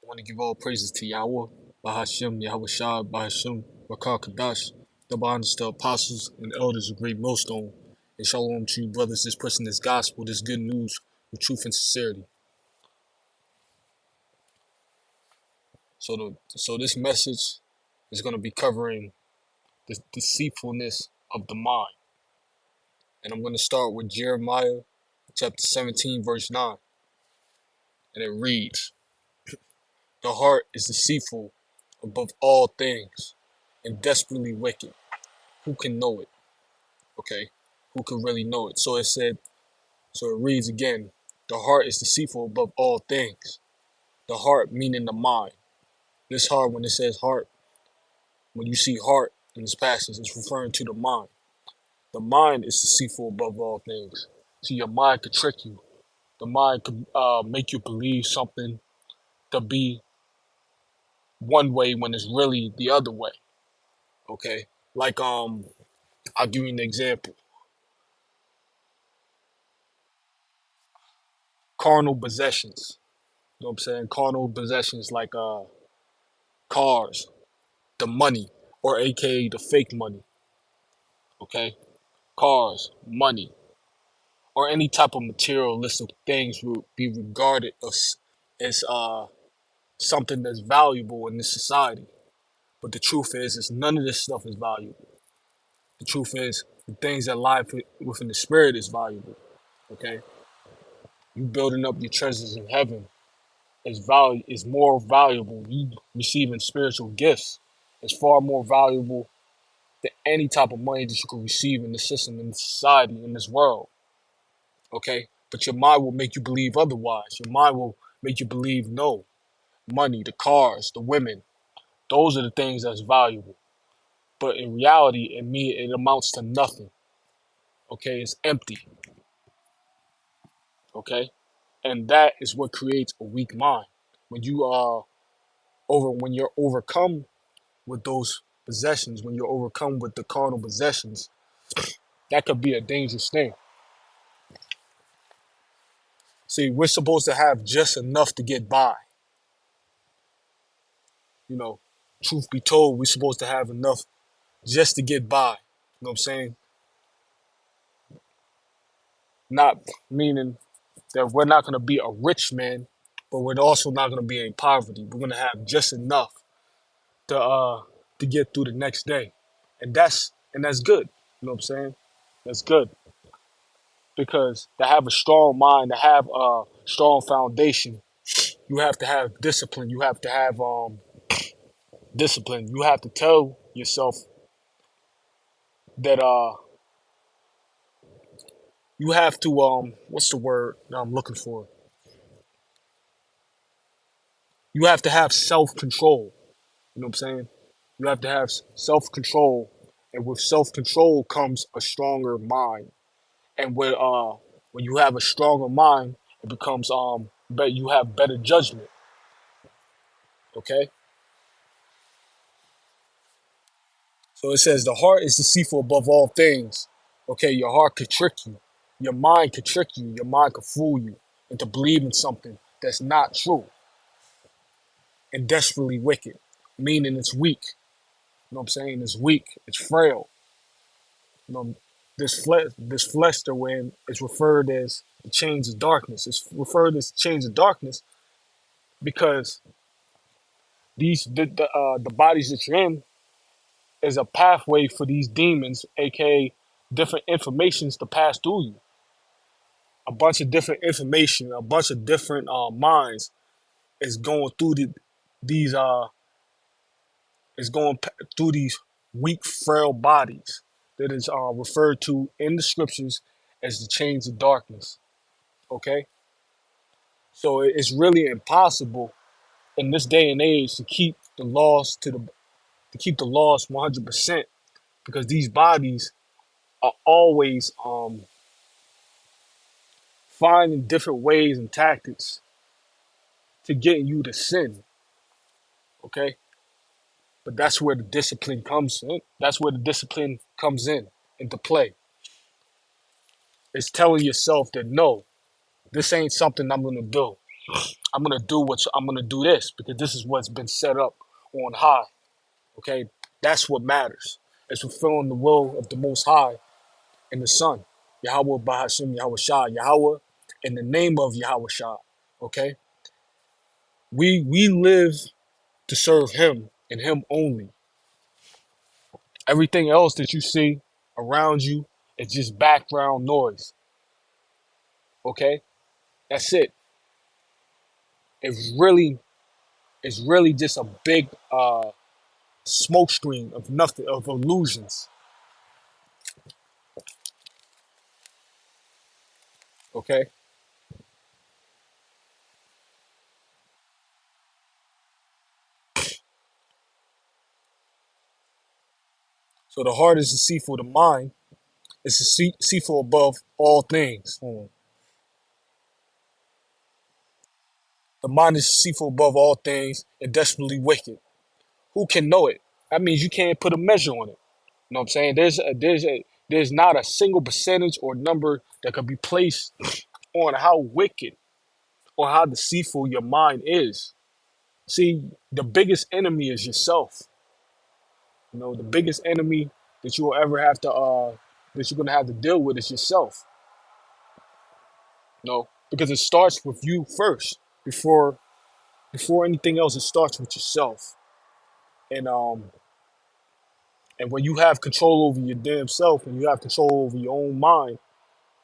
I want to give all praises to Yahweh, Bahashim, Yahweh Shah, Bahashim, Rakar Kadash, the bonds to apostles and elders of Great Millstone, and shalom to you brothers just pushing this gospel, this good news with truth and sincerity. So this message is going to be covering the deceitfulness of the mind. And I'm going to start with Jeremiah chapter 17, verse 9. And it reads, "The heart is deceitful above all things and desperately wicked. Who can know it?" Okay, who can really know it? So it reads again, "The heart is deceitful above all things." The heart meaning the mind. This heart, when it says heart, when you see heart in this passage, it's referring to the mind. The mind is deceitful above all things. So your mind could trick you. The mind could make you believe something to be one way when it's really the other way. Okay, like I'll give you an example. Carnal possessions. You know what I'm saying? Carnal possessions like cars, the money, or aka the fake money. Okay, cars, money, or any type of materialistic things will be regarded as something that's valuable in this society. But the truth is none of this stuff is valuable. The truth is the things that lie within the spirit is valuable. Okay, you building up your treasures in heaven is more valuable. You receiving spiritual gifts is far more valuable than any type of money that you can receive in the system, in society, in this world. Okay? But your mind will make you believe otherwise. Your mind will make you believe no. Money, the cars, the women, those are the things that's valuable. But in reality, it amounts to nothing. Okay? It's empty. Okay? And that is what creates a weak mind. When you when you're overcome with those possessions, when you're overcome with the carnal possessions, that could be a dangerous thing. See, we're supposed to have just enough to get by. You know, truth be told, we're supposed to have enough just to get by. You know what I'm saying? Not meaning that we're not going to be a rich man, but we're also not going to be in poverty. We're going to have just enough to get through the next day, and that's good. You know what I'm saying? That's good because to have a strong mind, to have a strong foundation, you have to have discipline. You have to have discipline. You have to tell yourself that you have to what's the word that I'm looking for? You have to have self-control. You know what I'm saying? You have to have self-control, and with self-control comes a stronger mind. And when you have a stronger mind, it becomes better. You have better judgment. Okay. So it says the heart is deceitful above all things. Okay, your heart could trick you. Your mind could trick you. Your mind could fool you into believing something that's not true and desperately wicked, meaning it's weak. You know what I'm saying? It's weak. It's frail. You know, this flesh that we're in is referred as the chains of darkness. It's referred as chains of darkness because the bodies that you're in is a pathway for these demons, aka different informations to pass through you. A bunch of different information, a bunch of different minds is going through these is going through these weak, frail bodies that is referred to in the scriptures as the chains of darkness. Okay, so it's really impossible in this day and age to keep the laws 100% because these bodies are always finding different ways and tactics to get you to sin. Okay, but that's where the discipline comes in. That's where the discipline comes in into play. It's telling yourself that no, this ain't something I'm gonna do. I'm gonna do this because this is what's been set up on high. Okay, that's what matters. It's fulfilling the will of the Most High and the Son, Yahweh Bahashim Yahweh Shah, Yahweh in the name of Yahweh Shah. Okay, we live to serve Him and Him only. Everything else that you see around you is just background noise. Okay, that's it. It's really it's really just a big smoke screen of nothing, of illusions. Okay, so the heart is deceitful, the mind is deceitful above all things. The mind is deceitful above all things and desperately wicked. Who can know it? That means you can't put a measure on it. You know what I'm saying? There's not a single percentage or number that could be placed on how wicked or how deceitful your mind is. See, the biggest enemy is yourself. You know, the biggest enemy that you will ever have to that you're gonna have to deal with is yourself. You know, because it starts with you first. Before anything else, it starts with yourself. And and when you have control over your damn self, when you have control over your own mind,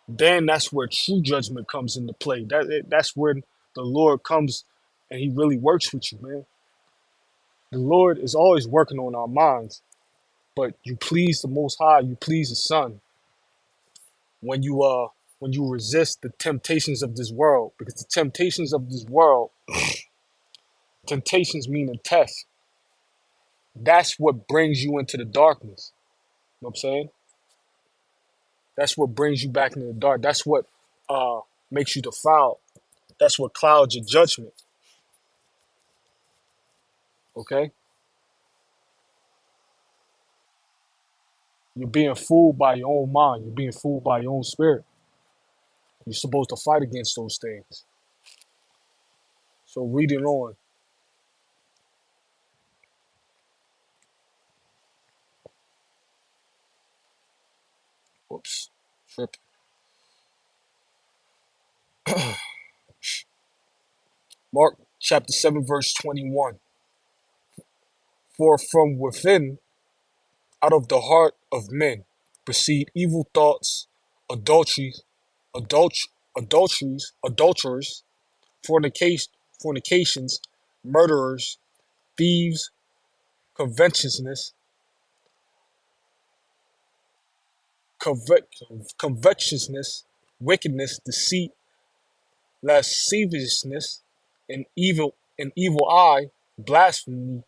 then that's where true judgment comes into play. That's when the Lord comes and He really works with you, man. The Lord is always working on our minds, but you please the Most High, you please the Son when you resist the temptations of this world, because the temptations of this world, temptations meaning test, that's what brings you into the darkness. You know what I'm saying? That's what brings you back into the dark. That's what uh makes you defiled. That's what clouds your judgment. Okay? You're being fooled by your own mind. You're being fooled by your own spirit. You're supposed to fight against those things. So reading on. Whoops. Tripping. Mark chapter 7, verse 21. For from within, out of the heart of men, proceed evil thoughts, adulteries, adult, adulterers, fornications, murderers, thieves, covetousness, covetousness, wickedness, deceit, lasciviousness, an evil eye, blasphemy,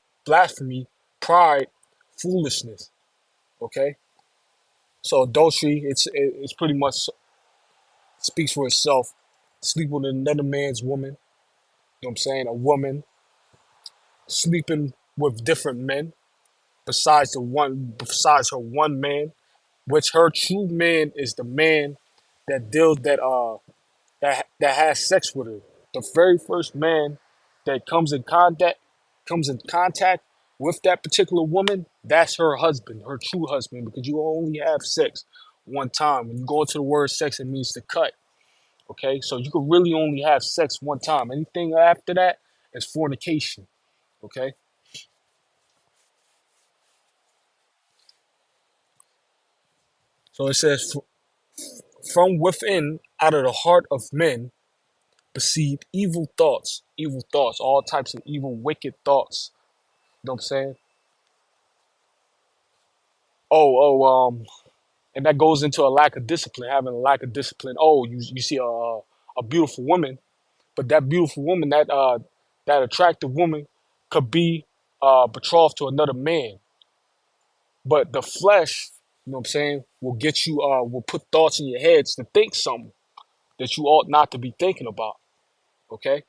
pride, foolishness. Okay, so adultery, it's pretty much speaks for itself. Sleep with another man's woman. You know what I'm saying? A woman sleeping with different men besides her one man, which her true man is the man that has sex with her. The very first man that comes in contact with that particular woman, that's her husband, her true husband, because you only have sex one time. When you go into the word sex, it means to cut. Okay, so you could really only have sex one time. Anything after that is fornication. Okay, so it says, from within, out of the heart of men, proceed evil thoughts, all types of evil, wicked thoughts. You know what I'm saying? And that goes into a lack of discipline, having a lack of discipline. Oh, you see a beautiful woman, but that beautiful woman, that attractive woman, could be betrothed to another man. But the flesh, you know what I'm saying, will get you, will put thoughts in your heads to think something that you ought not to be thinking about. Okay,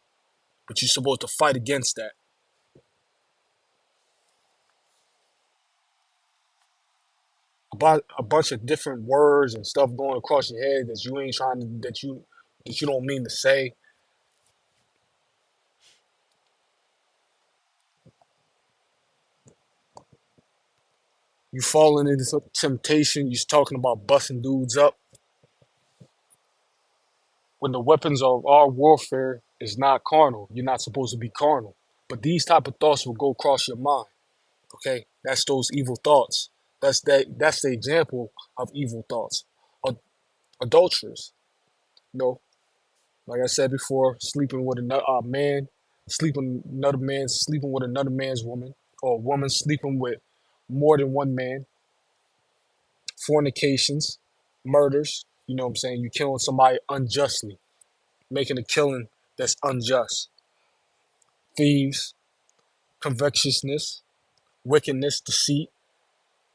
but you're supposed to fight against that. About a bunch of different words and stuff going across your head that you ain't trying to that you don't mean to say. You falling into temptation. You're talking about busting dudes up when the weapons of our warfare is not carnal. You're not supposed to be carnal. But these type of thoughts will go across your mind. Okay, that's those evil thoughts. That's the example of evil thoughts. Adulterers. You know, like I said before, sleeping with another man, sleeping with another man's woman, or a woman sleeping with more than one man, fornications, murders. You know what I'm saying? You killing somebody unjustly, making a killing that's unjust. Thieves, covetousness, wickedness, deceit,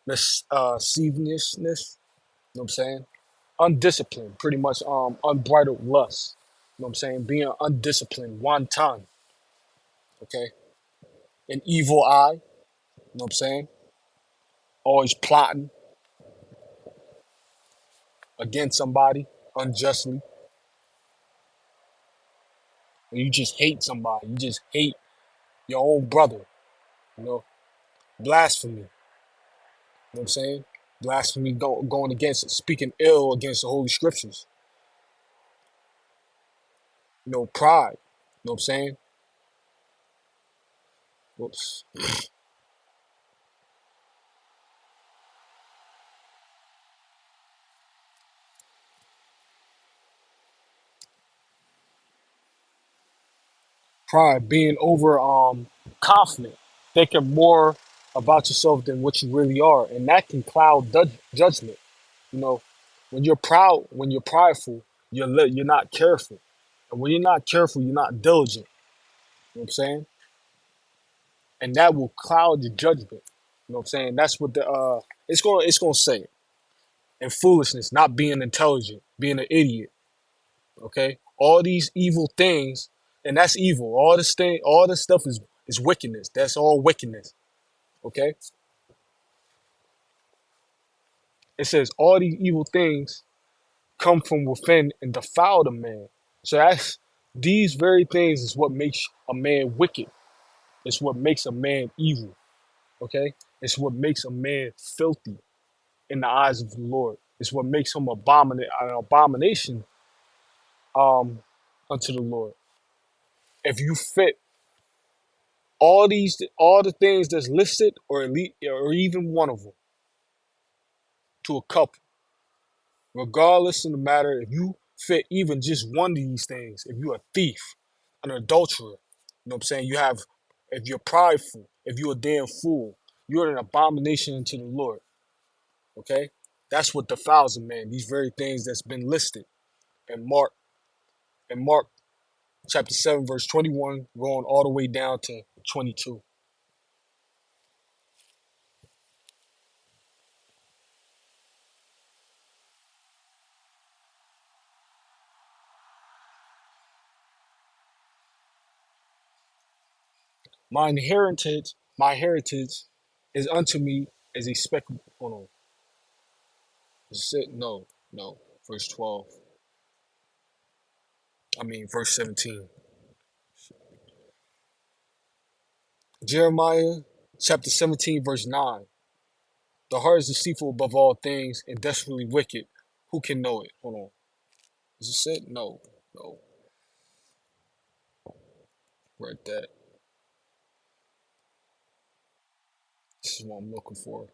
lasciviousness. You know what I'm saying? Undisciplined, pretty much unbridled lust. You know what I'm saying? Being undisciplined, wanton, okay? An evil eye, you know what I'm saying? Always plotting against somebody unjustly. Or you just hate somebody. You just hate your own brother, you know? Blasphemy, you know what I'm saying? Blasphemy going against it, speaking ill against the Holy Scriptures. You know, pride, you know what I'm saying? Whoops. Pride, being over confident, thinking more about yourself than what you really are, and that can cloud judgment. You know, when you're prideful, you're not careful, and when you're not careful, you're not diligent. You know what I'm saying? And that will cloud your judgment. You know what I'm saying? That's what the it's gonna say. And foolishness, not being intelligent, being an idiot. Okay, all these evil things, and that's evil. All this stuff is wickedness. That's all wickedness. Okay, it says all these evil things come from within and defile the man. So that's these very things is what makes a man wicked. It's what makes a man evil. Okay, it's what makes a man filthy in the eyes of the Lord. It's what makes him an abomination um unto the Lord. If you fit all the things that's listed, or elite, or even one of them, to a couple, regardless of the matter, if you fit even just one of these things, if you're a thief, an adulterer, you know what I'm saying? If you're prideful, if you're a damn fool, you're an abomination unto the Lord. Okay, that's what defiles a man. These very things that's been listed in Mark chapter 7, verse 21, going all the way down to 22. My heritage is unto me as a speck. Hold on. Is it? No, no. Verse 12. Verse 17. Jeremiah chapter 17, verse 9. The heart is deceitful above all things and desperately wicked. Who can know it? Hold on. Is this it? No, no. Right that. This is what I'm looking for.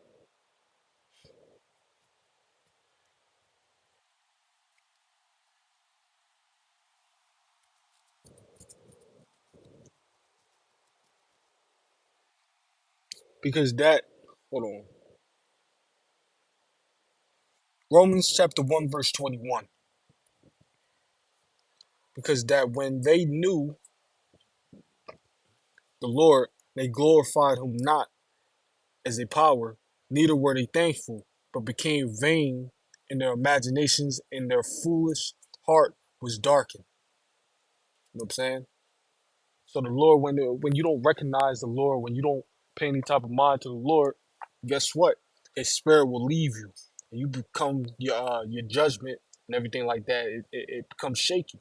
Because that, hold on. Romans chapter 1, verse 21. Because that when they knew the Lord, they glorified him not as a power, neither were they thankful, but became vain in their imaginations, and their foolish heart was darkened. You know what I'm saying? So the Lord, when you don't recognize the Lord, when you don't pay any type of mind to the Lord, guess what? His spirit will leave you, and you become your judgment and everything like that. It becomes shaky. You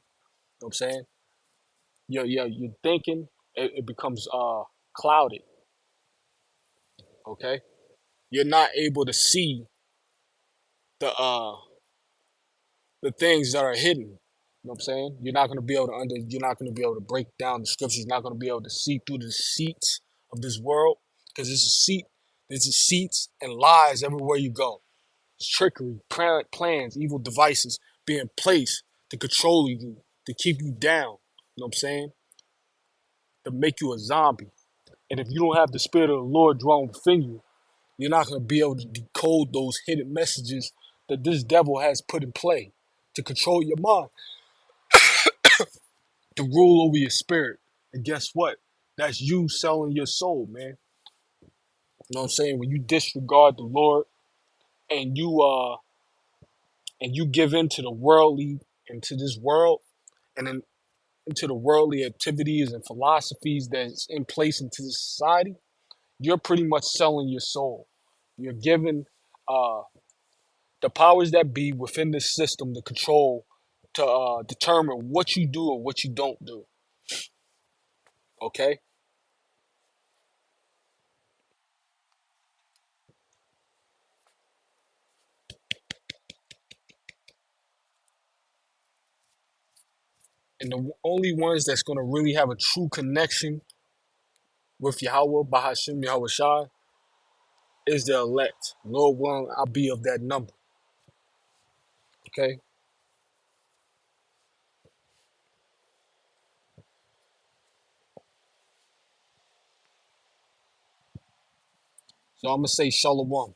know what I'm saying? Your thinking, it becomes clouded. Okay, you're not able to see the the things that are hidden. You know what I'm saying? You're not gonna be able to you're not gonna be able to break down the scriptures, you're not gonna be able to see through the deceits of this world. Because there's deceits and lies everywhere you go. It's trickery, plans, evil devices being placed to control you, to keep you down. You know what I'm saying? To make you a zombie. And if you don't have the spirit of the Lord dwelling within you, you're not going to be able to decode those hidden messages that this devil has put in play to control your mind, to rule over your spirit. And guess what? That's you selling your soul, man. You know what I'm saying? When you disregard the Lord and you give in to the worldly, into this world, and then into the worldly activities and philosophies that's in place into the society, you're pretty much selling your soul. You're giving uh, the powers that be within the system the control to determine what you do or what you don't do. Okay, and the only ones that's going to really have a true connection with Yahweh, Bahashim Yahweh Shai, is the elect. Lord willing, I'll be of that number. Okay, so I'm gonna say Shalom.